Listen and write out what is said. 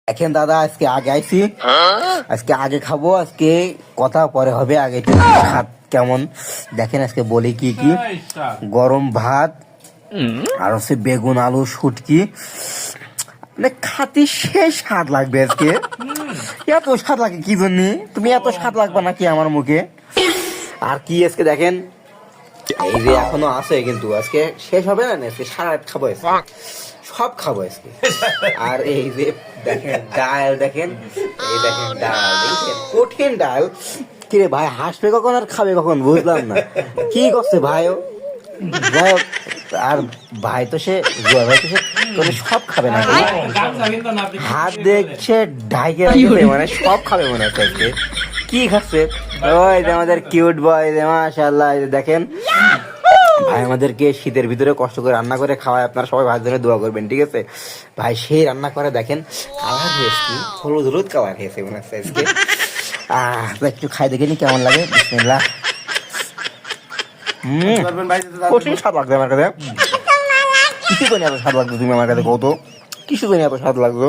দেখেন দাদা, আজকে আগে আইছি, আজকে আগে খাবো, আজকে কথা পরে হবে, আগে একটু খাত কেমন দেখেন। আজকে বলি কি কি গরম ভাত আর হচ্ছে বেগুন আলু শুটকি, মানে খাতি শেষ স্বাদ লাগবে আজকে। এত স্বাদ লাগে কি জন্য? তুমি এত স্বাদ লাগবে নাকি আমার মুখে? আর কি আজকে দেখেন, এই যে এখনো আছে কিন্তু আজকে শেষ হবে না, আজকে সারা রাত খাবো, সব খাবো আজকে। আর এই যে দেখেন ডাল, দেখেন এই দেখেন ডাল, দেখেন কঠিন ডাল। কিরে ভাই, হাসবে কখন আর খাবে কখন বুঝলাম না, কি করছে ভাই? যাই হোক, আর ভাই তো সে ভাই তো সে মানে সব খাবে না, হাত দেখছে ঢাইকে রাখবে, মানে সব খাবে মনে হচ্ছে আজকে। কি খাচ্ছে? ওই যে আমাদের কিউট বয়, মাশাআল্লাহ, দেখেন ভাই আমাদেরকে শীতের ভিতরে কষ্ট করে রান্না করে খাওয়ায়। আপনারা সবাই ভাইয়ের জন্য দোয়া করবেন, ঠিক আছে? ভাই সেই রান্না করে দেখেন, কালার হয়েছে, হলুদ হলুদ কালার হয়েছে মনে হচ্ছে আজকে। একটু খাই দেখে নি কেমন লাগে। বিসমিল্লাহ। কঠিন স্বাদ লাগছে আমার কাছে। কিছু তো এত স্বাদ লাগতো তুমি আমার কাছে, কত কিছু তো এত স্বাদ লাগতো।